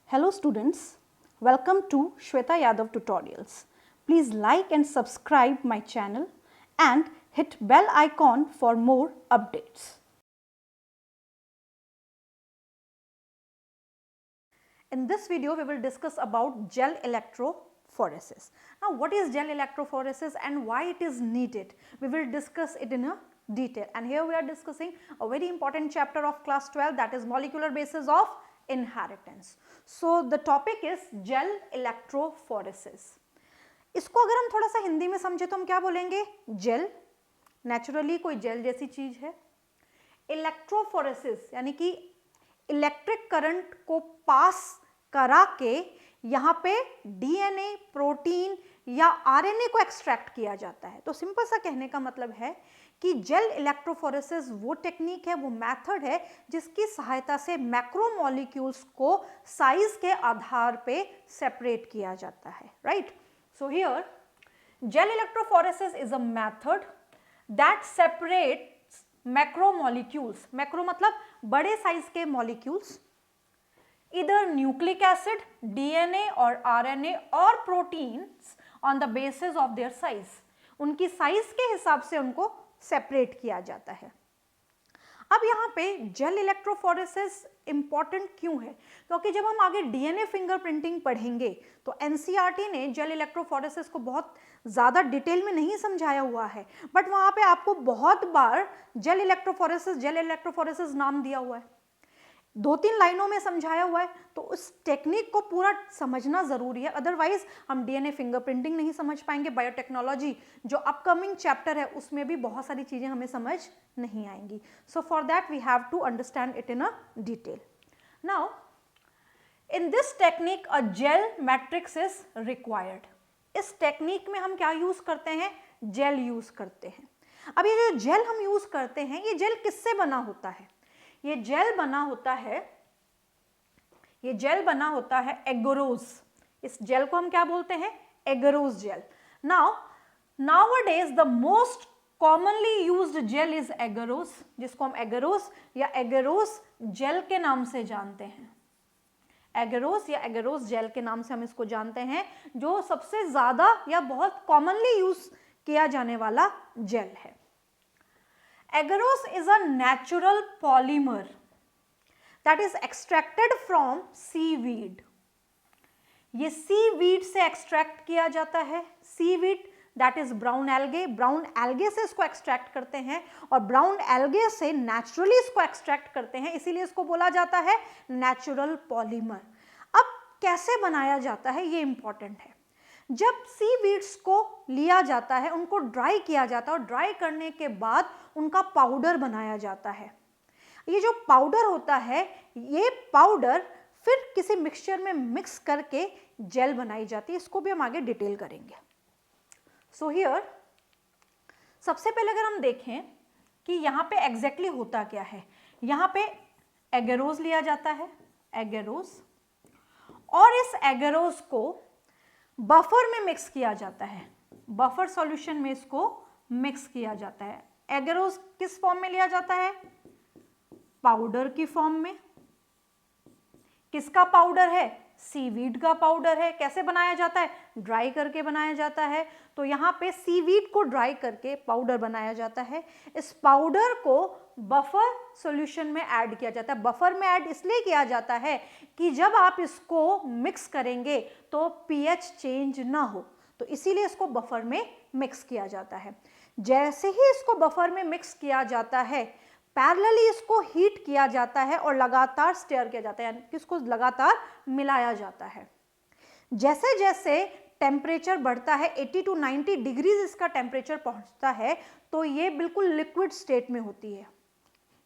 Hello students, welcome to Shweta Yadav Tutorials. Please like and subscribe my channel and hit bell icon for more updates. In this video we will discuss about gel electrophoresis. Now what is gel electrophoresis and why it is needed? We will discuss it in a detail, and here we are discussing a very important chapter of class 12, that is molecular basis of inheritance. So the topic is gel electrophoresis. इसको अगर हम थोड़ा सा हिंदी में समझे तो हम क्या बोलेंगे? जेल, नेचुरली कोई जेल जैसी चीज है. इलेक्ट्रोफोरेसिस यानी कि इलेक्ट्रिक करंट को पास करा के यहाँ पे डीएनए, प्रोटीन या आरएनए को एक्सट्रैक्ट किया जाता है. तो सिंपल सा कहने का मतलब है कि जेल इलेक्ट्रोफोरेसिस वो टेक्निक है, वो मेथड है जिसकी सहायता से मैक्रोमोलिक्यूल्स को साइज के आधार पे सेपरेट किया जाता है. Right? So here gel electrophoresis is a method that separates macromolecules. Macro मतलब बड़े साइज के मॉलिक्यूल्स, इधर न्यूक्लिक एसिड, डीएनए और आरएनए और proteins on the basis of their size. उनकी साइज के हिसाब से उनको सेपरेट किया जाता है. अब यहाँ पे जेल इलेक्ट्रोफोरेसिस इंपॉर्टेंट क्यों है? क्योंकि जब हम आगे डीएनए फिंगरप्रिंटिंग पढ़ेंगे तो एनसीईआरटी ने जेल इलेक्ट्रोफोरेसिस को बहुत ज़्यादा डिटेल में नहीं समझाया हुआ है, बट वहाँ पे आपको बहुत बार जेल इलेक्ट्रोफोरेसिस नाम दिया हुआ है, 2-3 लाइनों में समझाया हुआ है. तो उस टेक्निक को पूरा समझना ज़रूरी है, अदरवाइज हम डीएनए फिंगरप्रिंटिंग नहीं समझ पाएंगे. बायोटेक्नोलॉजी जो अपकमिंग चैप्टर है उसमें भी बहुत सारी चीज़ें हमें समझ नहीं आएंगी. So for that we have to understand it in a detail. Now in this technique a gel matrix is required. इस टेक्निक में हम क्या यूज़ करते हैं? जेल यूज़ करते हैं. अब ये जो जेल हम यूज़ करते हैं, ये जेल किससे बना होता है? ये जेल बना होता है एगरोज. इस जेल को हम क्या बोलते हैं? Agarose gel. Nowadays the most commonly used gel is agarose, जिसको हम एगरोज या एगरोज जेल के नाम से जानते हैं. एगरोज या एगरोज जेल के नाम से हम इसको जानते हैं, जो सबसे ज्यादा या बहुत कॉमनली यूज किया जाने वाला जेल है. Agarose is a natural polymer that is extracted from seaweed. ये seaweed से extract किया जाता है. Seaweed that is brown algae. brown algae से इसको extract करते हैं और brown algae से naturally इसको extract करते हैं, इसीलिए इसको बोला जाता है natural polymer. अब कैसे बनाया जाता है ये important है. जब सीवीड्स को लिया जाता है, उनको ड्राई किया जाता है और ड्राई करने के बाद उनका पाउडर बनाया जाता है. ये जो पाउडर होता है, ये पाउडर फिर किसी मिक्सचर में मिक्स करके जेल बनाई जाती है. इसको भी हम आगे डिटेल करेंगे. सो हियर सबसे पहले अगर हम देखें कि यहाँ पे एग्जैक्टली होता क्या है, यहाँ पे एगरोज लिया जाता है, एगरोज, और इस एगरोज को बफर में मिक्स किया जाता है. बफर सॉल्यूशन में इसको मिक्स किया जाता है. एगरोज किस फॉर्म में लिया जाता है? पाउडर की फॉर्म में. किसका पाउडर है? सीवीड का पाउडर है. कैसे बनाया जाता है? ड्राई करके बनाया जाता है. तो यहाँ पे सीवीड को ड्राई करके पाउडर बनाया जाता है. इस पाउडर को बफर सॉल्यूशन में ऐड किया जाता है. बफर में ऐड इसलिए किया जाता है कि जब आप इसको मिक्स करेंगे तो पीएच चेंज ना हो, तो इसीलिए इसको बफर में मिक्स किया जाता है. जैसे ही इसको बफर में मिक्स किया जाता है, पैरेलली इसको हीट किया जाता है और लगातार स्टेयर किया जाता है, यानी कि इसको लगातार मिलाया जाता है. जैसे जैसे टेम्परेचर बढ़ता है, 80 to 90 डिग्रीज इसका टेम्परेचर पहुंचता है, तो ये बिल्कुल लिक्विड स्टेट में होती है.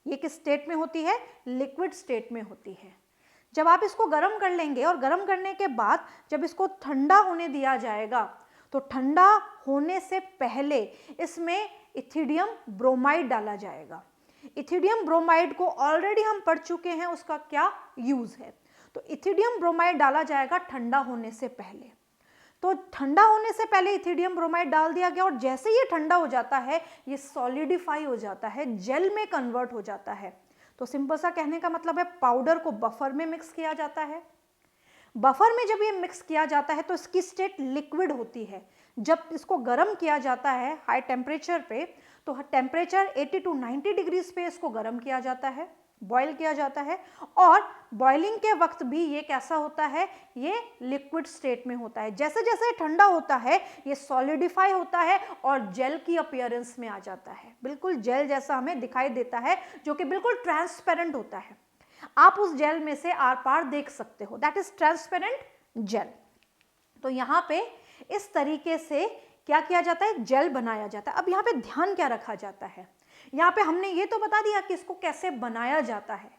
ये किस स्टेट में होती है? लिक्विड स्टेट में होती है. जब आप इसको गर्म कर लेंगे और गर्म करने के बाद जब इसको ठंडा होने दिया जाएगा, तो ठंडा होने से पहले इसमें इथिडियम ब्रोमाइड डाला जाएगा. इथिडियम ब्रोमाइड को ऑलरेडी हम पढ़ चुके हैं, उसका क्या यूज है. तो इथिडियम ब्रोमाइड डाला जाएगा ठंडा होने से पहले. तो ठंडा होने से पहले इथिडियम ब्रोमाइड डाल दिया गया और जैसे ये ठंडा हो जाता है, ये सॉलिडिफाई हो जाता है, जेल में कन्वर्ट हो जाता है. तो सिंपल सा कहने का मतलब है पाउडर को बफर में मिक्स किया जाता है. बफर में जब ये मिक्स किया जाता है तो इसकी स्टेट लिक्विड होती है। जब इसको गर्म किया जाता है हाई टेम्परेचर पे, तो टेम्परेचर 80 to 90 डिग्रीज पे इसको गर्म किया जाता है, बॉयल किया जाता है, और बॉइलिंग के वक्त भी ये कैसा होता है, ये लिक्विड स्टेट में होता है। जैसे जैसे ठंडा होता है ये सॉलिडिफाई होता है और जेल की अपीयरेंस में आ जाता है, बिल्कुल जेल जैसा हमें दिखाई देता है, जो कि बिल्कुल ट्रांसपेरेंट होता है। आप उस जेल में से आर पार देख सकते हो, दैट इज ट्रांसपेरेंट जेल। तो यहाँ पे इस तरीके से क्या किया जाता है, जेल बनाया जाता है। अब यहाँ पे ध्यान क्या रखा जाता है, यहाँ पे हमने ये तो बता दिया कि इसको कैसे बनाया जाता है,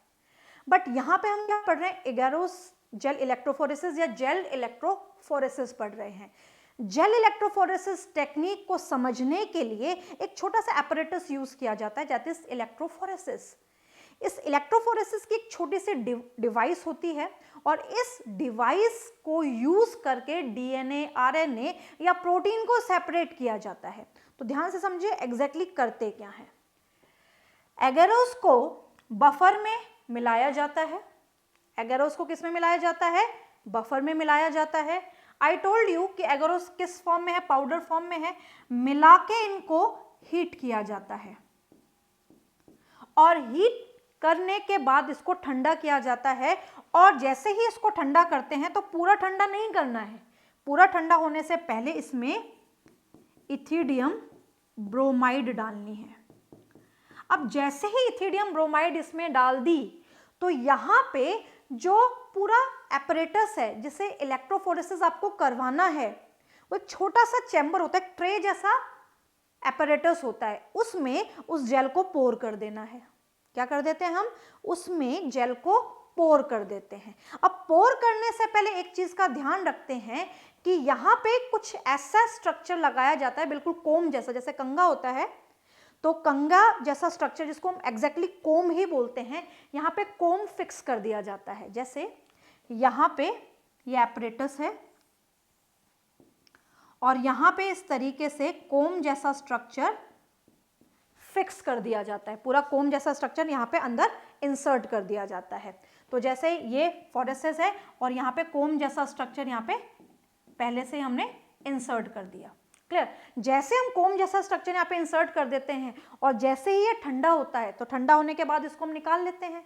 बट यहाँ पे हम क्या पढ़ रहे हैं, एगारोस जेल इलेक्ट्रोफोरेसिस या जेल इलेक्ट्रोफोरेसिस पढ़ रहे हैं। जेल इलेक्ट्रोफोरेसिस टेक्निक को समझने के लिए एक छोटा सा एपरेटस यूज किया जाता है, दैट इज इलेक्ट्रोफोरेसिस। इस इलेक्ट्रोफोरेसिस की एक छोटी सी डिवाइस होती है, और इस डिवाइस को यूज करके डीएनए, आरएनए या प्रोटीन को सेपरेट किया जाता है। तो ध्यान से समझिए एग्जैक्टली करते क्या है। एगेरोस को बफर में मिलाया जाता है। एगेरोस को किस में मिलाया जाता है, बफर में मिलाया जाता है। आई टोल्ड यू कि एगेरोस किस फॉर्म में है, पाउडर फॉर्म में है। मिला के इनको हीट किया जाता है, और हीट करने के बाद इसको ठंडा किया जाता है। और जैसे ही इसको ठंडा करते हैं, तो पूरा ठंडा नहीं करना है, पूरा ठंडा होने से पहले इसमें इथिडियम ब्रोमाइड डालनी है। अब जैसे ही इथिडियम ब्रोमाइड इसमें डाल दी, तो यहाँ पे जो पूरा एपरेटस है जिसे इलेक्ट्रोफोरेसिस आपको करवाना है, वो एक छोटा सा चैम्बर होता है, ट्रे जैसा एपरेटस होता है, उसमें उस जेल को पोर कर देना है। क्या कर देते हैं हम, उसमें जेल को पोर कर देते हैं। अब पोर करने से पहले एक चीज का ध्यान रखते हैं कि यहाँ पे कुछ ऐसा स्ट्रक्चर लगाया जाता है, बिल्कुल कोम जैसा, जैसे कंगा होता है, तो कंगा जैसा स्ट्रक्चर जिसको हम एग्जैक्टली कोम ही बोलते हैं, यहाँ पे कोम फिक्स कर दिया जाता है। जैसे यहाँ पे ये एपरेटस है, और यहाँ पे इस तरीके से कोम जैसा स्ट्रक्चर फिक्स कर दिया जाता है, पूरा कोम जैसा स्ट्रक्चर यहाँ पे अंदर इंसर्ट कर दिया जाता है। तो जैसे ये फोरेसिस है, और यहाँ पे कोम जैसा स्ट्रक्चर यहाँ पे पहले से हमने इंसर्ट कर दिया। क्लियर? जैसे हम कोम जैसा स्ट्रक्चर यहाँ पे इंसर्ट कर देते हैं, और जैसे ही ये ठंडा होता है, तो ठंडा होने के बाद इसको हम निकाल लेते हैं।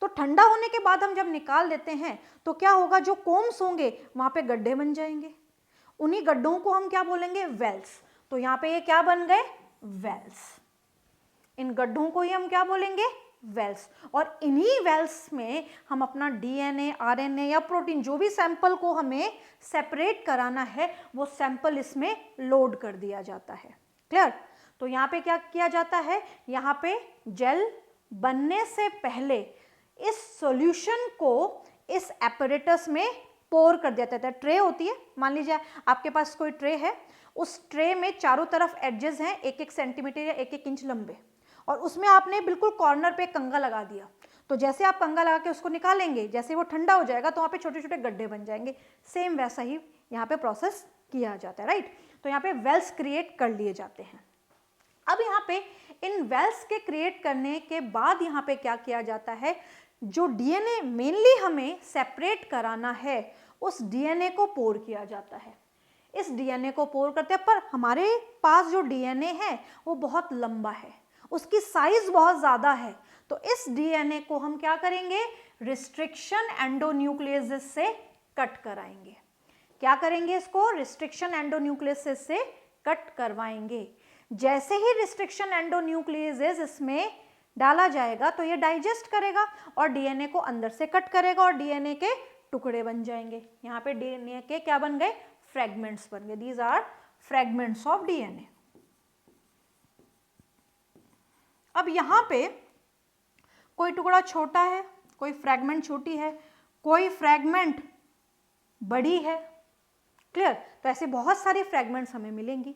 तो ठंडा होने के बाद हम जब निकाल लेते हैं, तो क्या होगा, जो कोम्स होंगे वहाँ पे गड्ढे बन जाएंगे, उन्हीं गड्ढों को हम क्या बोलेंगे, वेल्स। तो यहाँ पे ये क्या बन गए, वेल्स। इन गड्ढों को ही हम क्या बोलेंगे, वेल्स। और इन्हीं वेल्स में हम अपना डीएनए, आरएनए या प्रोटीन, जो भी सैंपल को हमें सेपरेट कराना है, वो सैंपल इसमें लोड कर दिया जाता है। क्लियर? तो यहाँ पे क्या किया जाता है, यहाँ पे जेल बनने से पहले इस सॉल्यूशन को इस एपरेटस में पोर कर दिया जाता है। ट्रे होती है, मान लीजिए आपके पास कोई ट्रे है, उस ट्रे में चारों तरफ एडजेस हैं 1-1 सेंटीमीटर या 1-1 इंच लंबे, और उसमें आपने बिल्कुल कॉर्नर पे कंगा लगा दिया। तो जैसे आप कंगा लगा के उसको निकालेंगे, जैसे वो ठंडा हो जाएगा, तो वहाँ पे छोटे छोटे गड्ढे बन जाएंगे। सेम वैसा ही यहाँ पे प्रोसेस किया जाता है, राइट? तो यहाँ पे वेल्स क्रिएट कर लिए जाते हैं। अब यहाँ पे इन वेल्स के क्रिएट करने के बाद यहाँ पे क्या किया जाता है, जो डीएनए मेनली हमें सेपरेट कराना है, उस डीएनए को पोर किया जाता है। इस डीएनए को पोर करते हैं, पर हमारे पास जो डीएनए है वो बहुत लंबा है, उसकी साइज बहुत ज्यादा है। तो इस डीएनए को हम क्या करेंगे, रिस्ट्रिक्शन एंडोन्यूक्लियस से कट कराएंगे। क्या करेंगे, इसको रिस्ट्रिक्शन एंडोन्यूक्लियस से कट करवाएंगे। जैसे ही रिस्ट्रिक्शन एंडोन्यूक्लियस इसमें डाला जाएगा, तो ये डाइजेस्ट करेगा और डीएनए को अंदर से कट करेगा, और डीएनए के टुकड़े बन जाएंगे। यहाँ पे डीएनए के क्या बन गए, फ्रेगमेंट्स बन गए। These are fragments of DNA. अब यहाँ पे कोई टुकड़ा छोटा है, कोई फ्रैगमेंट छोटी है, कोई फ्रैगमेंट बड़ी है। क्लियर? तो ऐसे बहुत सारे फ्रैगमेंट्स हमें मिलेंगी।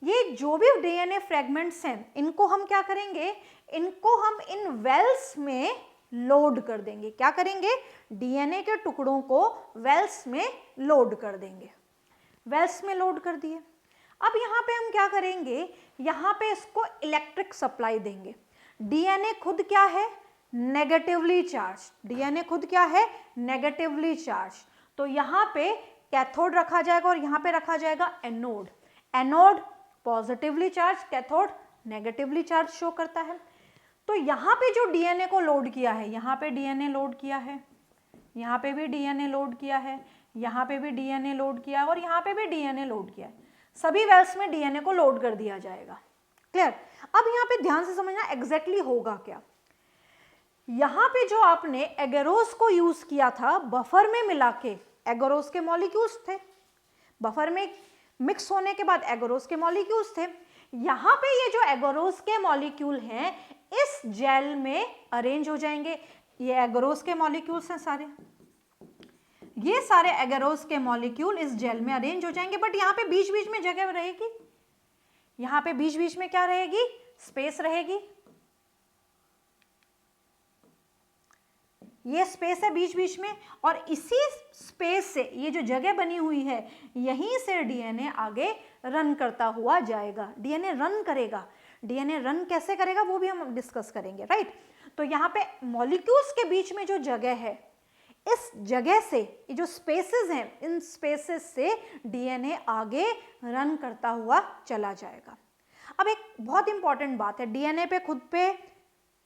ये जो भी डीएनए फ्रैगमेंट्स हैं, इनको हम क्या करेंगे, इनको हम इन वेल्स में लोड कर देंगे। क्या करेंगे, डीएनए के टुकड़ों को वेल्स में लोड कर देंगे। वेल्स में लोड कर दिए। अब यहाँ पे हम क्या करेंगे, यहाँ पे इसको इलेक्ट्रिक सप्लाई देंगे। डीएनए खुद क्या है, नेगेटिवली चार्ज। डीएनए खुद क्या है, नेगेटिवली चार्ज। तो यहाँ पे कैथोड रखा जाएगा और यहाँ पे रखा जाएगा anode. Anode positively charge, cathode negatively charge show करता है। तो यहाँ पे जो डीएनए को लोड किया है, यहाँ पे डीएनए लोड किया है, यहाँ पे भी डीएनए लोड किया है, यहाँ पे भी डीएनए लोड किया है और यहाँ पे भी डीएनए लोड किया है। सभी वेल्स में डीएनए को लोड कर दिया जाएगा। क्लियर? अब यहाँ पे ध्यान से समझना एग्जैक्टली होगा क्या। यहाँ पे जो आपने एगेरोस को यूज किया था बफर में मिला के, एगेरोस के मॉलिक्यूल्स थे, बफर में मिक्स होने के बाद एगेरोस के मॉलिक्यूल्स थे। यहाँ पे ये जो एगेरोस के मॉलिक्यूल हैं इस जेल में अरेंज हो जाएंगे। ये एगेरोस के मॉलिक्यूल्स हैं सारे, ये सारे एगेरोस के मॉलिक्यूल इस जेल में अरेंज हो जाएंगे। बट यहाँ पे बीच बीच में जगह रहेगी, यहाँ पे बीच बीच में क्या रहेगी, स्पेस रहेगी। ये स्पेस है बीच बीच में और इसी स्पेस से ये जो जगह बनी हुई है यहीं से डीएनए आगे रन करता हुआ जाएगा। डीएनए रन करेगा। डीएनए रन कैसे करेगा वो भी हम डिस्कस करेंगे, राइट। तो यहाँ पे मॉलिक्यूल्स के बीच में जो जगह है, इस जगह से ये जो स्पेसेस हैं, इन स्पेसेस से डीएनए आगे रन करता हुआ चला जाएगा। अब एक बहुत इंपॉर्टेंट बात है, डीएनए पे खुद पे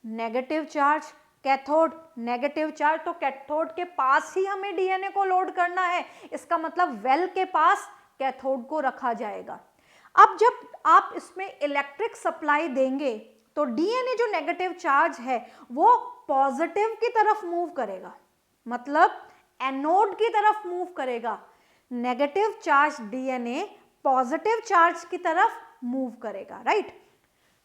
negative charge, cathode negative charge, तो कैथोड के पास ही हमें डीएनए को लोड करना है। इसका मतलब वेल के पास कैथोड को रखा जाएगा। अब जब आप इसमें इलेक्ट्रिक सप्लाई देंगे तो डीएनए जो नेगेटिव चार्ज है वो पॉजिटिव की तरफ मूव करेगा, मतलब एनोड की तरफ मूव करेगा। Negative charge DNA positive charge की तरफ मूव करेगा, राइट।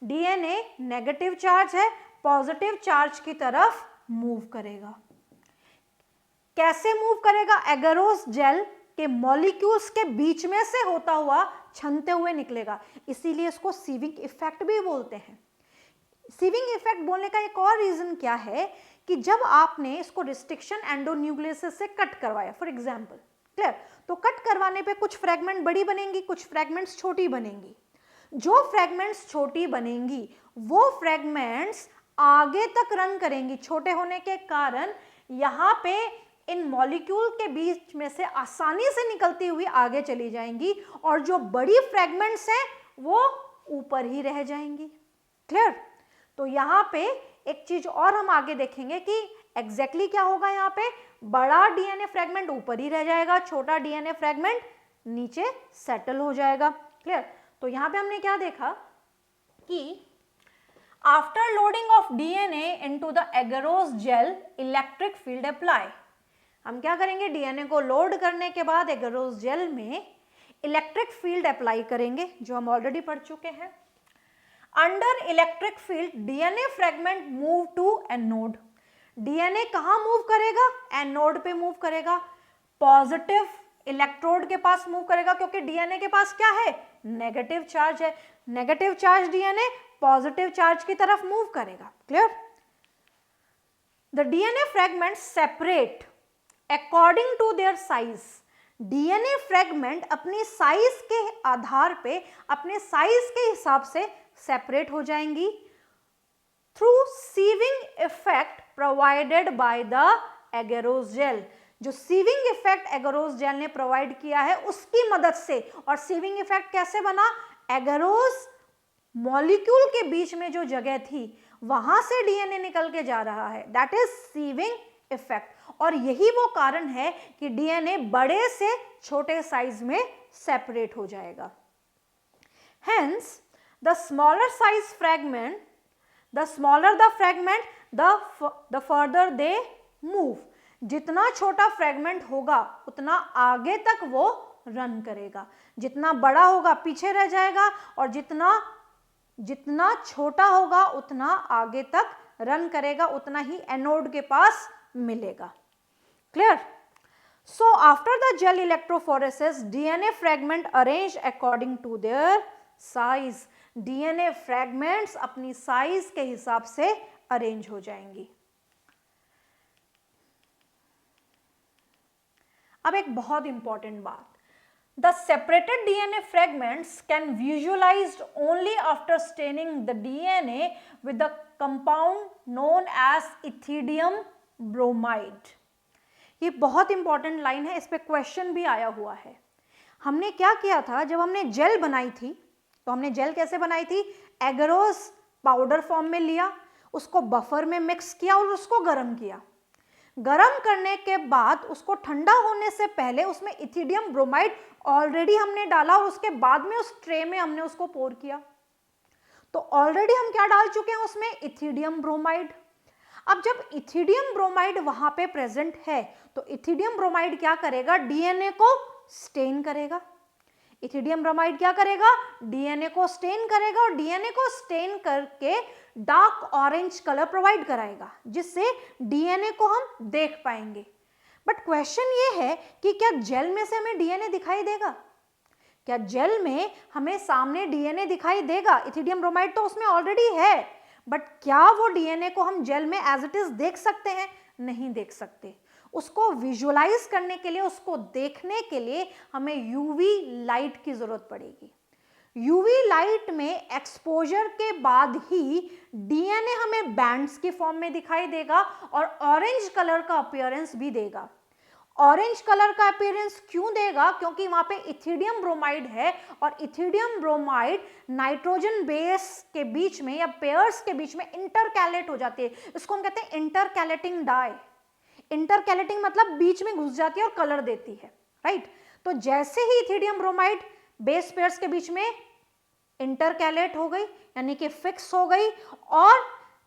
डीएनए नेगेटिव चार्ज है, पॉजिटिव चार्ज की तरफ मूव करेगा। कैसे मूव करेगा? एगेरोस जेल के मॉलिक्यूल्स के बीच में से होता हुआ छनते हुए निकलेगा, इसीलिए इसको सीविंग इफेक्ट भी बोलते हैं। सीविंग इफेक्ट बोलने का एक और रीजन क्या है कि जब आपने इसको रिस्ट्रिक्शन एंडोन्यूक्लियस से कट करवाया, फॉर एग्जांपल, क्लियर, तो कट करवाने पे कुछ फ्रेगमेंट बड़ी बनेंगी, कुछ फ्रेगमेंट्स छोटी बनेंगी। जो फ्रेगमेंट्स छोटी बनेंगी वो फ्रेगमेंट्स आगे तक रन करेंगी। छोटे होने के कारण यहाँ पे इन मॉलिक्यूल के बीच में से आसानी से निकलती हुई आगे चली जाएंगी और जो बड़ी फ्रेगमेंट्स हैं वो ऊपर ही रह जाएंगी। क्लियर? तो यहाँ पे एक चीज और हम आगे देखेंगे कि एग्जैक्टली क्या होगा। यहाँ पे बड़ा डीएनए फ्रेगमेंट ऊपर ही रह जाएगा, छोटा डीएनए फ्रेगमेंट नीचे सेटल हो जाएगा। क्लियर? तो यहाँ पे हमने क्या देखा कि after loading of DNA into the agarose gel electric field apply. हम क्या करेंगे? डीएनए को लोड करने के बाद एगेरोस जेल में इलेक्ट्रिक फील्ड अप्लाई करेंगे, जो हम ऑलरेडी पढ़ चुके हैं। Under electric field DNA fragment move to anode. DNA कहां मूव करेगा? एनोड पे मूव करेगा, पॉजिटिव इलेक्ट्रोड के पास मूव करेगा, क्योंकि डीएनए के पास क्या है? नेगेटिव चार्ज है। Negative charge DNA positive charge की तरफ मूव करेगा। Clear? The DNA fragment separate according to their size. DNA fragment अपनी साइज के आधार पे, अपने साइज के हिसाब से सेपरेट हो जाएंगी through sieving effect provided by the agarose gel. जो सीविंग इफेक्ट एगेरोस जेल ने प्रोवाइड किया है उसकी मदद से। और सीविंग इफेक्ट कैसे बना? एगेरोस मॉलिक्यूल के बीच में जो जगह थी वहां से डीएनए निकल के जा रहा है, दैट इज सीविंग इफेक्ट। और यही वो कारण है कि डीएनए बड़े से छोटे साइज में सेपरेट हो जाएगा। Hence the smaller size fragment, the smaller the fragment the further they move. जितना छोटा फ्रेगमेंट होगा उतना आगे तक वो रन करेगा, जितना बड़ा होगा पीछे रह जाएगा और जितना छोटा होगा उतना आगे तक रन करेगा, उतना ही एनोड के पास मिलेगा। Clear? So after the gel electrophoresis DNA fragment arrange according to their size. DNA fragments अपनी साइज के हिसाब से अरेंज हो जाएंगी। अब एक बहुत इंपॉर्टेंट बात, the separated DNA fragments can visualized only after staining the DNA with the compound known as ethidium bromide। ये बहुत इंपॉर्टेंट लाइन है, इस पे क्वेश्चन भी आया हुआ है। हमने क्या किया था, जब हमने जेल बनाई थी, तो हमने जेल कैसे बनाई थी, एगरोस पाउडर फॉर्म में लिया, उसको बफर में मिक्स किया और उसको गर्म किया। गर्म करने के बाद उसको ठंडा होने से पहले उसमें इथिडियम ब्रोमाइड ऑलरेडी हमने डाला और उसके बाद में उस ट्रे में हमने उसको पोर किया। तो ऑलरेडी हम क्या डाल चुके हैं उसमें, इथिडियम ब्रोमाइड। अब जब इथिडियम ब्रोमाइड वहां पे प्रेजेंट है तो इथिडियम ब्रोमाइड क्या करेगा, डीएनए को स्टेन करेगा। इथिडियम ब्रोमाइड क्या करेगा, डीएनए को स्टेन करेगा और डीएनए को स्टेन करके डार्क ऑरेंज कलर प्रोवाइड कराएगा, जिससे डीएनए को हम देख पाएंगे। बट क्वेश्चन ये है कि क्या जेल में से हमें डीएनए दिखाई देगा, क्या जेल में हमें सामने डीएनए दिखाई देगा? इथिडियम ब्रोमाइड तो उसमें ऑलरेडी है, बट क्या वो डीएनए को हम जेल में एज इट इज देख सकते हैं? नहीं देख सकते। उसको विजुअलाइज करने के लिए, उसको देखने के लिए हमें यूवी लाइट की जरूरत पड़ेगी। यूवी लाइट में एक्सपोजर के बाद ही डीएनए हमें बैंड्स की फॉर्म में दिखाई देगा और ऑरेंज कलर का अपीयरेंस भी देगा। ऑरेंज कलर का अपीयरेंस क्यों देगा? क्योंकि वहां पे इथिडियम ब्रोमाइड है और इथिडियम ब्रोमाइड नाइट्रोजन बेस के बीच में या पेयर्स के बीच में इंटरकैलेट हो जाती है। इसको हम कहते हैं इंटरकैलेटिंग डाई। इंटरकैलेटिंग मतलब बीच में घुस जाती है और कलर देती है, राइट? तो जैसे ही इथिडियम ब्रोमाइड बेस पेयर्स के बीच में इंटरकैलेट हो गई, यानी कि फिक्स हो गई, और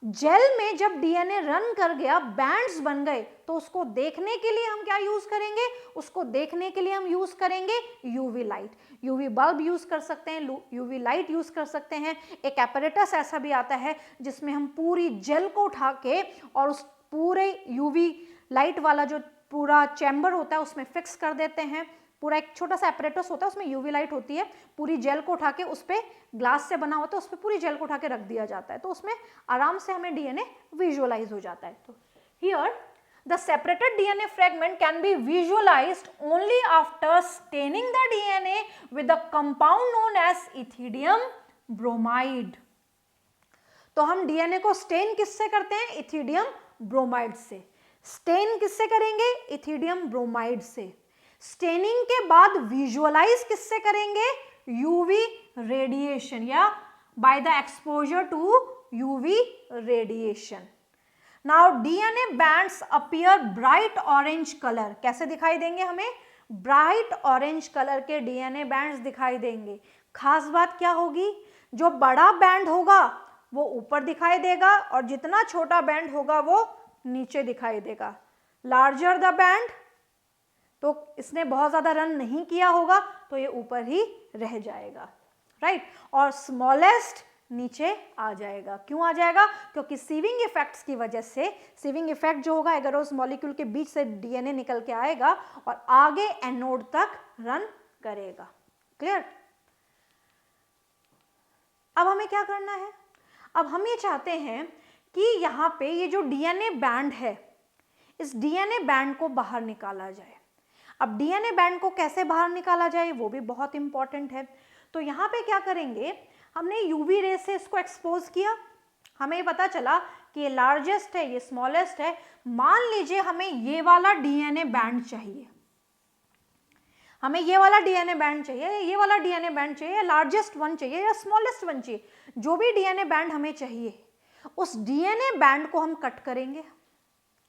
जेल में जब डीएनए रन कर गया, बैंड्स बन गए, तो उसको देखने के लिए हम क्या यूज करेंगे? उसको देखने के लिए हम यूज करेंगे UV light. UV bulb use कर सकते हैं, यूवी लाइट यूज कर सकते हैं। एक एपरेटस ऐसा भी आता है जिसमें हम पूरी जेल को उठा के और उस पूरे यूवी लाइट वाला जो पूरा चैम्बर होता है उसमें फिक्स कर देते हैं। पूरा एक छोटा सा एपरेटस होता है, उसमें यूवी लाइट होती है, पूरी जेल को उठा के उस पे ग्लास से बना होता है, उस पे पूरी जेल को उठा के रख दिया जाता है, तो उसमें आराम से हमें डीएनए विजुअलाइज हो जाता है। तो here the separated DNA fragment can be visualized only after staining the DNA with the compound known as ethidium bromide. तो हम डीएनए को स्टेन किससे करते हैं? इथिडियम ब्रोमाइड से। स्टेन किससे करेंगे? इथिडियम ब्रोमाइड से। स्टेनिंग के बाद विजुअलाइज किससे करेंगे? यूवी रेडिएशन या by the exposure to UV radiation. Now DNA bands appear bright orange colour. कैसे दिखाई देंगे हमें? ब्राइट ऑरेंज कलर के डीएनए बैंड्स दिखाई देंगे। खास बात क्या होगी? जो बड़ा बैंड होगा वो ऊपर दिखाई देगा और जितना छोटा बैंड होगा वो नीचे दिखाई देगा। लार्जर द बैंड, तो इसने बहुत ज्यादा रन नहीं किया होगा तो ये ऊपर ही रह जाएगा, राइट? और स्मॉलेस्ट नीचे आ जाएगा। क्यों आ जाएगा? क्योंकि सीविंग इफेक्ट्स की वजह से, सीविंग इफेक्ट जो होगा एगरोस मॉलिक्यूल के बीच से डीएनए निकल के आएगा और आगे एनोड तक रन करेगा। क्लियर? अब हमें क्या करना है? अब हम ये चाहते हैं कि यहाँ पे ये जो डीएनए बैंड है, इस डीएनए बैंड को बाहर निकाला जाए। अब डीएनए बैंड को कैसे बाहर निकाला जाए वो भी बहुत इंपॉर्टेंट है। तो यहाँ पे क्या करेंगे, हमने यूवी रे से इसको एक्सपोज किया, हमें पता चला कि ये लार्जेस्ट है, ये स्मॉलेस्ट है। मान लीजिए हमें ये वाला डीएनए बैंड चाहिए, हमें ये वाला डीएनए बैंड चाहिए, ये वाला डीएनए बैंड चाहिए, लार्जेस्ट वन चाहिए या स्मॉलेस्ट वन चाहिए, जो भी डीएनए बैंड हमें चाहिए, उस डीएनए बैंड को हम कट करेंगे।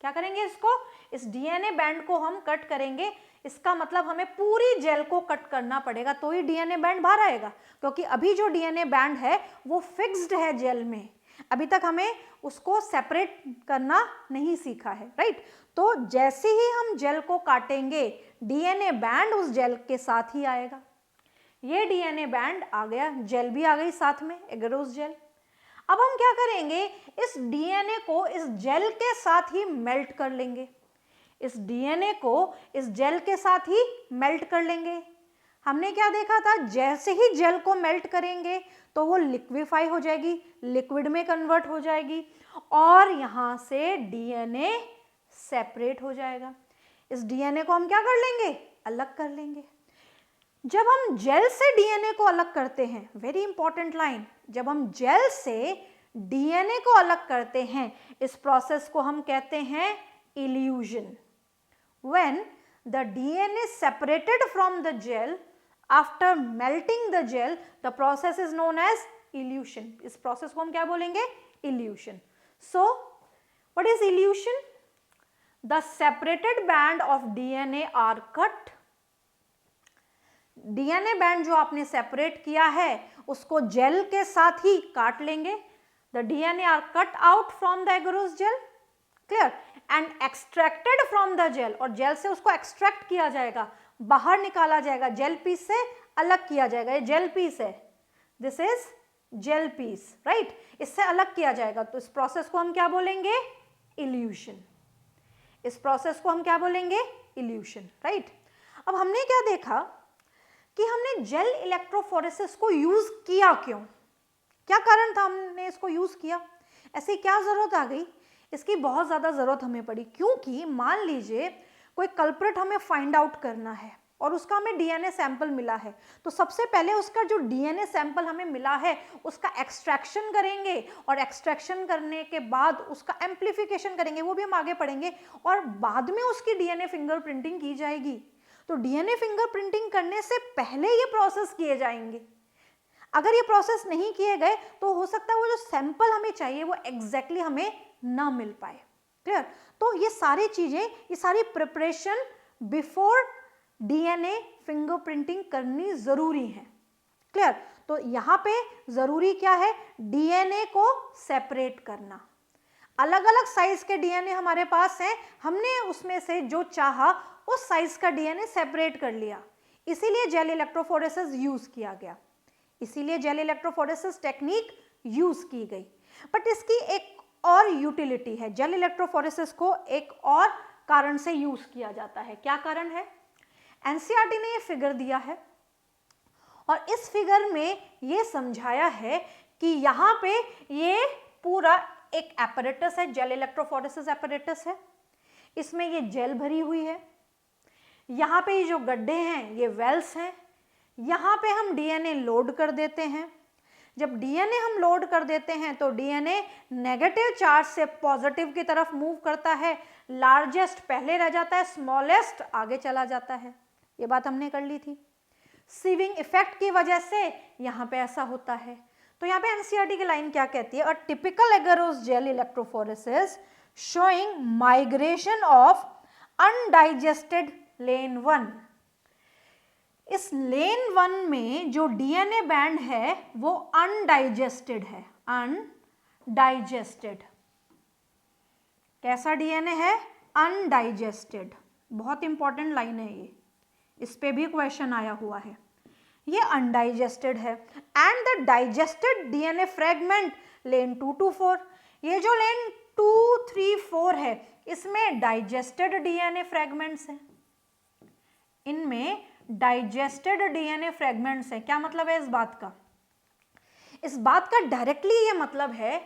क्या करेंगे? इसको, इस डीएनए बैंड को हम कट करेंगे। इसका मतलब हमें पूरी जेल को कट करना पड़ेगा तो ही डीएनए बैंड बाहर आएगा, क्योंकि अभी जो डीएनए बैंड है वो फिक्स्ड है जेल में, अभी तक हमें उसको सेपरेट करना नहीं सीखा है, राइट? तो जैसे ही हम जेल को काटेंगे डीएनए बैंड उस जेल के साथ ही आएगा। ये डीएनए बैंड आ गया, जेल भी आ गई साथ में, एगरोस जेल। अब हम क्या करेंगे, इस डीएनए को इस जेल के साथ ही मेल्ट कर लेंगे, इस डीएनए को इस जेल के साथ ही मेल्ट कर लेंगे। हमने क्या देखा था, जैसे ही जेल को मेल्ट करेंगे तो वो लिक्विफाई हो जाएगी, लिक्विड में कन्वर्ट हो जाएगी और यहाँ से डीएनए सेपरेट हो जाएगा। इस डीएनए को हम क्या कर लेंगे? अलग कर लेंगे। जब हम जेल से डीएनए को अलग करते हैं, वेरी इंपॉर्टेंट लाइन, जब हम जेल से डीएनए को अलग करते हैं, इस प्रोसेस को हम कहते हैं illusion. when the DNA is separated from the gel after melting the gel, the process is known as elution. इस process को हम क्या बोलेंगे? Elution. So what is elution? The separated band of DNA are cut. DNA band जो आपने separate किया है उसको जेल के साथ ही काट लेंगे. The DNA are cut out from the agarose gel, clear, and extracted from the gel. और जेल से उसको एक्सट्रैक्ट किया जाएगा, बाहर निकाला जाएगा, जेल पीस से अलग किया जाएगा. ये जेल पीस है, this is gel piece, right. इससे अलग किया जाएगा. तो इस प्रोसेस को हम क्या बोलेंगे? इल्यूशन. इस प्रोसेस को हम क्या बोलेंगे? Evolution, right. अब हमने क्या देखा कि हमने जेल इलेक्ट्रोफोरेसिस को यूज किया क्यों? क्या कारण था हमने इसको यूज किया? ऐसी क्या जरूरत आ गई? इसकी बहुत ज्यादा जरूरत हमें पड़ी, क्योंकि मान लीजिए कोई कल्प्रिट हमें फाइंड आउट करना है और उसका हमें डीएनए सैंपल मिला है, तो सबसे पहले उसका जो डीएनए सैंपल हमें मिला है उसका एक्सट्रैक्शन करेंगे और एक्सट्रैक्शन करने के बाद उसका एम्प्लीफिकेशन करेंगे, वो भी हम आगे पढ़ेंगे, और बाद में उसकी डीएनए फिंगरप्रिंटिंग की जाएगी. तो डीएनए फिंगरप्रिंटिंग करने से पहले ये प्रोसेस किए जाएंगे. अगर ये प्रोसेस नहीं किए गए तो हो सकता है वो जो सैंपल हमें चाहिए वो एग्जैक्टली हमें ना मिल पाए. क्लियर. तो ये सारी चीजें, ये सारी प्रिपरेशन बिफोर डीएनए फिंगरप्रिंटिंग करनी जरूरी है. क्लियर. तो यहाँ पे जरूरी क्या है? डीएनए को सेपरेट करना. अलग अलग साइज के डीएनए हमारे पास हैं, हमने उसमें से जो चाहा उस साइज का डीएनए सेपरेट कर लिया. इसीलिए जेल इलेक्ट्रोफोरेसिस यूज किया गया, इसीलिए जेल इलेक्ट्रोफोरेसिस टेक्निक यूज की गई. बट इसकी एक और यूटिलिटी है. जेल इलेक्ट्रोफोरेसिस को एक और कारण से यूज किया जाता है. क्या कारण है? एनसीईआरटी ने ये फिगर दिया है और इस फिगर में ये समझाया है कि यहाँ पे ये पूरा एक एपरेटस है, जेल इलेक्ट्रोफोरेसिस एपरेटस है. इसमें ये जेल भरी हुई है. यहाँ पे ये जो गड्ढे हैं ये वेल्स हैं. यहाँ पे हम डीएनए लोड कर देते हैं. जब डीएनए हम लोड कर देते हैं तो डीएनए नेगेटिव चार्ज से पॉजिटिव की तरफ मूव करता है. लार्जेस्ट पहले रह जाता है, स्मॉलेस्ट आगे चला जाता है. ये बात हमने कर ली थी. सीविंग इफेक्ट की वजह से यहाँ पे ऐसा होता है. तो यहाँ पे एनसीईआरटी की लाइन क्या कहती है? A typical agarose gel electrophoresis showing migration of undigested lane 1. इस लेन 1 में जो डीएनए बैंड है वो अनडाइजेस्टेड है. अनडाइजेस्टेड. कैसा डीएनए है? अनडाइजेस्टेड. बहुत इंपॉर्टेंट लाइन है ये, इस पे भी क्वेश्चन आया हुआ है. ये अनडाइजेस्टेड है. And the digested DNA fragment lane 2 to 4. ये जो लेन 2, 3, 4 है इसमें डाइजेस्टेड डीएनए फ्रेगमेंट्स हैं. इनमें डाइजेस्टेड डीएनए फ्रेगमेंट्स हैं. क्या मतलब है इस बात का? इस बात का डायरेक्टली ये मतलब है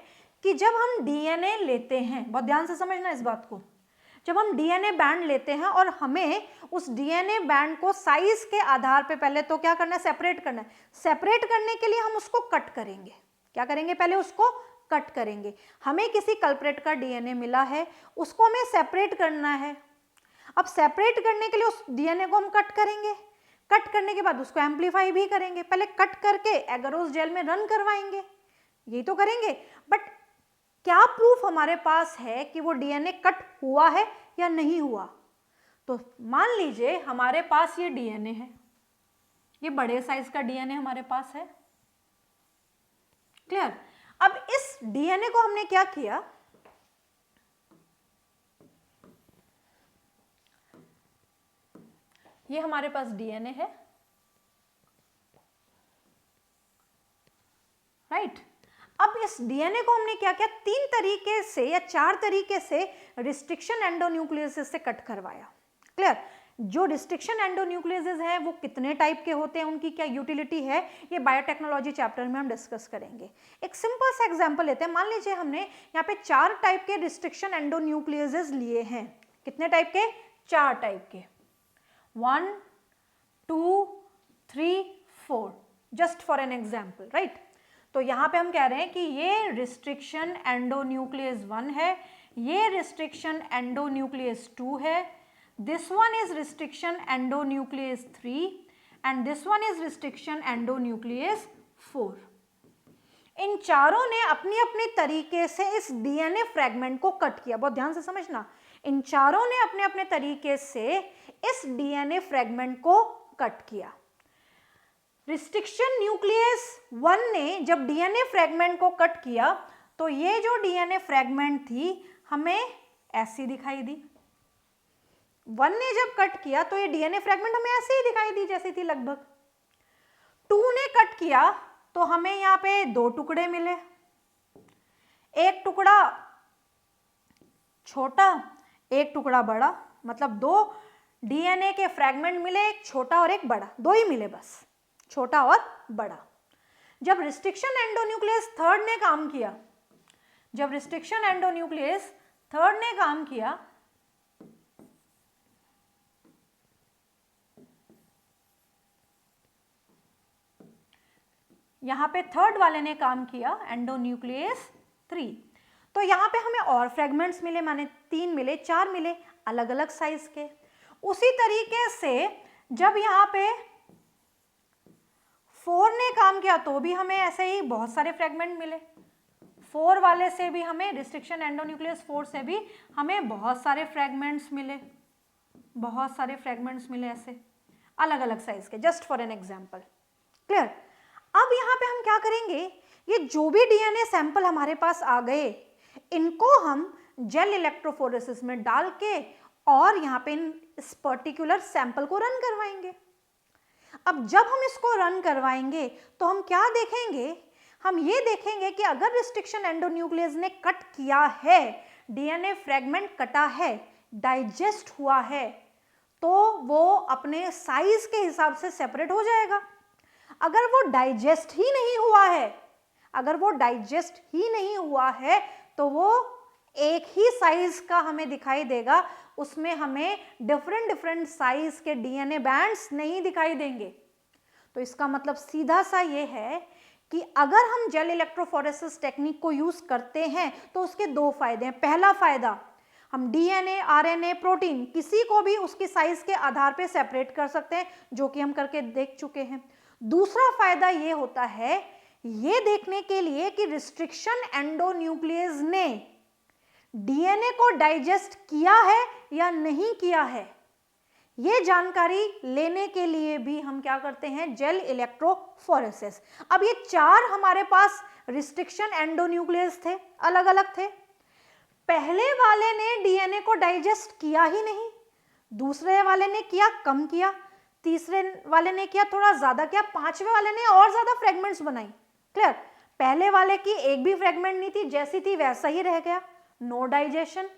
कि जब हम डीएनए लेते हैं, बहुत ध्यान से समझना इस बात को, जब हम डीएनए बैंड लेते हैं और हमें उस डीएनए बैंड को साइज के आधार पे पहले तो क्या करना है? सेपरेट करना है. सेपरेट करने के लिए हम उसको कट करेंगे. क्या करेंगे? पहले उसको कट करेंगे. हमें किसी कल्प्रेट का डीएनए मिला है, उसको हमें सेपरेट करना है. अब सेपरेट करने के लिए उस डीएनए को हम कट करेंगे. कट करने के बाद उसको एम्पलीफाई भी करेंगे. पहले कट करके एगारोस जेल में रन करवाएंगे, यही तो करेंगे. बट क्या प्रूफ हमारे पास है कि वो डीएनए कट हुआ है या नहीं हुआ? तो मान लीजिए हमारे पास ये डीएनए है, ये बड़े साइज का डीएनए हमारे पास है. क्लियर. अब इस डीएनए को हमने क्या किया? ये हमारे पास डीएनए है, राइट. अब इस डीएनए को हमने क्या किया? 3 तरीके से या 4 तरीके से रिस्ट्रिक्शन एंडोन्यूक्लियसेस से कट करवाया. क्लियर. जो रिस्ट्रिक्शन एंडोन्यूक्लियसेस हैं वो कितने टाइप के होते हैं, उनकी क्या यूटिलिटी है, ये बायोटेक्नोलॉजी चैप्टर में हम डिस्कस करेंगे. एक सिंपल सा एग्जांपल लेते हैं. मान लीजिए हमने यहाँ पे 4 टाइप के रिस्ट्रिक्शन एंडोन्यूक्लियसेस लिए हैं. कितने टाइप के? 4 टाइप के. 1, 2, 3, 4, just for an example, right. तो यहाँ पे हम कह रहे हैं कि ये रिस्ट्रिक्शन एंडोन्यूक्लियस 1 है, ये रिस्ट्रिक्शन एंडोन्यूक्लियस 2 है, this one is restriction endonuclease 3 and this one is restriction endonuclease 4. इन चारों ने अपनी अपनी तरीके से इस डीएनए फ्रेगमेंट को कट किया, बहुत ध्यान से समझना, इन चारों ने अपने अपने तरीके से इस डीएनए फ्रेगमेंट को कट किया। रिस्ट्रिक्शन न्यूक्लियस 1 ने जब डीएनए फ्रेगमेंट को कट किया तो ये जो डीएनए फ्रेगमेंट थी हमें ऐसी दिखाई दी। 1 ने जब कट किया तो ये डीएनए फ्रेगमेंट हमें ऐसे ही दिखाई दी जैसी थी लगभग। 2 ने कट किया तो हमें यहाँ पे 2 टुकड़े मिले, एक टुकड़ा छोटा एक टुकड़ा बड़ा, मतलब 2 डीएनए के फ्रेगमेंट मिले, एक छोटा और एक बड़ा, 2 ही मिले बस, छोटा और बड़ा। जब रिस्ट्रिक्शन एंडोन्यूक्लियस 3 ने काम किया, जब रिस्ट्रिक्शन एंडोन्यूक्लियस 3 ने काम किया यहां पे 3rd वाले ने काम किया एंडोन्यूक्लियस 3, तो यहां पे हमें और फ्रेगमेंट्स मिले, माने 3 मिले, 4 मिले, अलग अलग साइज के। उसी तरीके से जब यहां पे 4 ने काम किया तो भी हमें ऐसे ही बहुत सारे फ्रेगमेंट मिले, 4 वाले से भी हमें, रिस्ट्रिक्शन एंडोन्यूक्लियस 4 से भी हमें बहुत सारे फ्रेगमेंट्स मिले, बहुत सारे फ्रेगमेंट्स मिले ऐसे अलग अलग साइज के, just for an example. Clear? अब यहाँ पे हम क्या करेंगे, ये जो भी डीएनए सैंपल हमारे पास आ गए इनको हम जेल इलेक्ट्रोफोरेसिस में डाल के और यहाँ पे इस पर्टिकुलर सैंपल को रन करवाएंगे। अब जब हम इसको रन करवाएंगे तो हम क्या देखेंगे, हम ये देखेंगे कि अगर रिस्ट्रिक्शन एंडोन्यूक्लियस ने कट किया है, डीएनए फ्रेगमेंट कटा है, डाइजेस्ट हुआ है, तो वो अपने साइज के हिसाब से सेपरेट हो जाएगा। अगर वो डाइजेस्ट ही नहीं हुआ है, अगर वो डाइजेस्ट ही नहीं हुआ है तो वो एक ही साइज का हमें दिखाई देगा, उसमें हमें डिफरेंट साइज के डीएनए बैंड्स नहीं दिखाई देंगे। तो इसका मतलब सीधा सा ये है कि अगर हम जेल इलेक्ट्रोफोरेसिस टेक्निक को यूज करते हैं तो उसके 2 फायदे हैं। पहला फायदा, हम डीएनए, आरएनए, प्रोटीन किसी को भी उसकी साइज के आधार पे सेपरेट कर सकते हैं, जो कि हम करके देख चुके हैं। दूसरा फायदा ये होता है ये देखने के लिए कि रिस्ट्रिक्शन एंडोन्यूक्लियस ने डीएनए को डाइजेस्ट किया है या नहीं किया है, ये जानकारी लेने के लिए भी हम क्या करते हैं, जेल इलेक्ट्रोफोरेसिस। अब ये 4 हमारे पास रिस्ट्रिक्शन एंडोन्यूक्लियस थे, अलग अलग थे। पहले वाले ने डीएनए को डाइजेस्ट किया ही नहीं, दूसरे वाले ने किया, कम किया, तीसरे वाले ने किया, थोड़ा ज्यादा किया, 5वें वाले ने और ज्यादा फ्रेगमेंट्स बनाई। क्लियर? पहले वाले की एक भी फ्रेगमेंट नहीं थी, जैसी थी वैसा ही रह गया, नो डाइजेशन।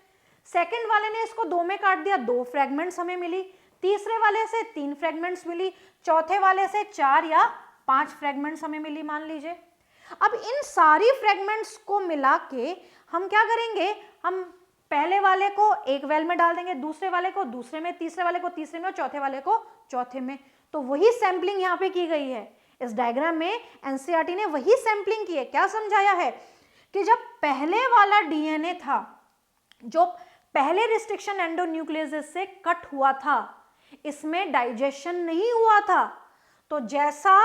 सेकंड वाले ने इसको 2 में काट दिया, 2 फ्रेगमेंट्स हमें मिली, तीसरे वाले से 3 फ्रेगमेंट्स मिली, चौथे वाले से 4 या 5 फ्रेगमेंट्स हमें मिली मान लीजिए। अब इन सारी फ्रेगमेंट्स को मिला के हम क्या करेंगे, हम पहले वाले को एक वेल में डाल देंगे, दूसरे वाले को दूसरे में, तीसरे वाले को तीसरे में और चौथे वाले को चौथे में। तो वही सैंपलिंग यहाँ पे की गई है इस डायग्राम में, एनसीईआरटी ने वही सैंपलिंग की है। क्या समझाया है कि जब पहले वाला डीएनए था, जो पहले रिस्ट्रिक्शन एंडोन्यूक्लियस से कट हुआ था, इसमें डाइजेशन नहीं हुआ था, तो जैसा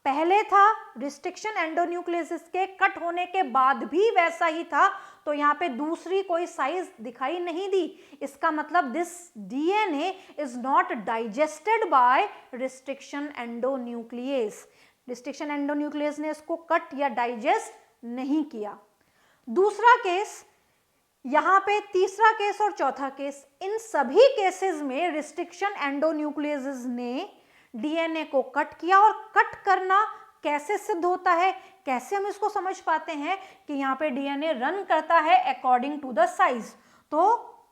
पहले था रिस्ट्रिक्शन एंडोन्यूक्लियस के कट होने के बाद भी वैसा ही था, तो यहाँ पे दूसरी कोई साइज दिखाई नहीं दी। इसका मतलब this DNA is not digested by restriction endonuclease, restriction endonuclease ने इसको कट या डाइजेस्ट नहीं किया। दूसरा केस, यहाँ पे तीसरा केस और चौथा केस, इन सभी केसेस में रिस्ट्रिक्शन एंडोन्यूक्लियस ने डीएनए को कट किया। और कट करना कैसे सिद्ध होता है, कैसे हम इसको समझ पाते हैं कि यहाँ पे डीएनए रन करता है अकॉर्डिंग टू द साइज। तो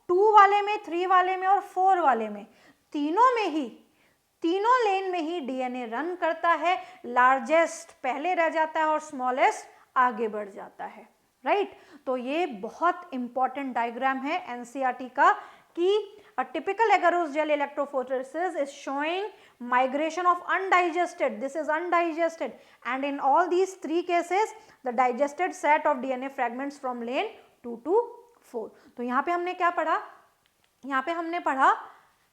2 वाले में, 3 वाले में और 4 वाले में, तीनों में ही, तीनों लेन में ही डीएनए रन करता है, लार्जेस्ट पहले रह जाता है और स्मॉलेस्ट आगे बढ़ जाता है, राइट। तो ये बहुत इंपॉर्टेंट डायग्राम है एनसीईआरटी का कि a typical agarose gel electrophoresis is showing migration of undigested, this is undigested, and in all these 3 cases the digested set of DNA fragments from lane 2 to 4। तो यहाँ पे हमने क्या पढ़ा, यहाँ पे हमने पढ़ा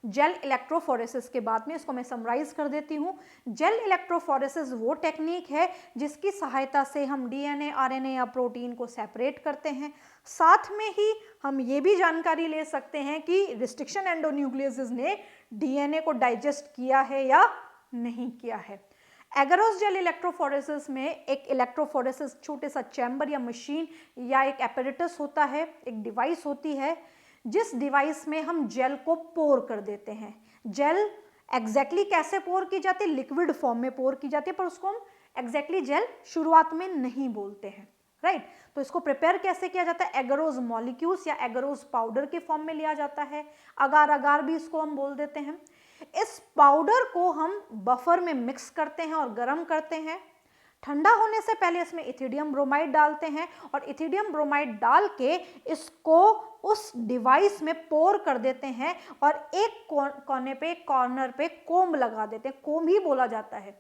जेल इलेक्ट्रोफोरेसिस के बाद में इसको मैं समराइज कर देती हूँ। जेल इलेक्ट्रोफोरेसिस वो टेक्निक है जिसकी सहायता से हम डीएनए, आरएनए या प्रोटीन को सेपरेट करते हैं। साथ में ही हम ये भी जानकारी ले सकते हैं कि रिस्ट्रिक्शन एंडोन्यूक्लियसेस ने डीएनए को डाइजेस्ट किया है या नहीं किया है। एगरोस जेल इलेक्ट्रोफोरेसिस में एक इलेक्ट्रोफोरेसिस छोटे सा चैम्बर या मशीन या एक एपरेटस होता है, एक डिवाइस होती है, जिस डिवाइस में हम जेल को पोर कर देते हैं। जेल एग्जैक्टली कैसे पोर की जाती है? लिक्विड फॉर्म में पोर की जाती है, पर उसको हम एग्जैक्टली जेल शुरुआत में नहीं बोलते हैं, राइट। तो इसको प्रिपेयर कैसे किया जाता है? एगरोस मॉलिक्यूल्स या एगरोस पाउडर के फॉर्म में लिया जाता है, अगार अगार भी इसको हम बोल देते हैं। इस पाउडर को हम बफर में मिक्स करते हैं और गर्म करते हैं। ठंडा होने से पहले इसमें इथिडियम ब्रोमाइड डालते हैं और इथिडियम ब्रोमाइड डाल के इसको उस डिवाइस में पोर कर देते हैं और एक कोने पे, कॉर्नर पे कोम्ब लगा देते हैं। कोम्ब ही बोला जाता है।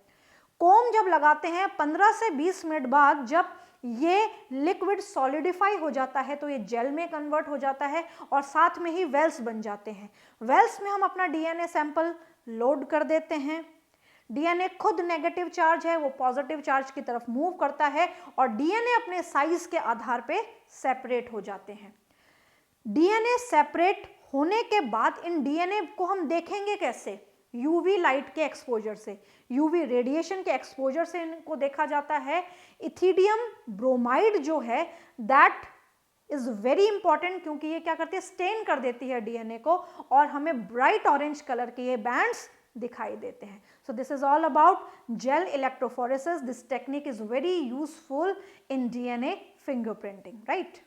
कोम्ब जब लगाते हैं 15 से 20 मिनट बाद जब ये लिक्विड सॉलिडिफाई हो जाता है तो ये जेल में कन्वर्ट हो जाता है और साथ में ही वेल्स बन जाते हैं। वेल्स में हम अपना डीएनए सैंपल लोड कर देते हैं। डीएनए खुद नेगेटिव चार्ज है, वो पॉजिटिव चार्ज की तरफ मूव करता है और डीएनए अपने साइज के आधार पे सेपरेट हो जाते हैं। डीएनए सेपरेट होने के बाद इन डीएनए को हम देखेंगे कैसे? यूवी लाइट के एक्सपोजर से, यूवी रेडिएशन के एक्सपोजर से इनको देखा जाता है। इथिडियम ब्रोमाइड जो है दैट इज वेरी इंपॉर्टेंट, क्योंकि ये क्या करती है? स्टेन कर देती है डीएनए को और हमें ब्राइट ऑरेंज कलर के ये बैंड्स दिखाई देते हैं। So this is all about gel electrophoresis. This technique is very useful in DNA fingerprinting, right?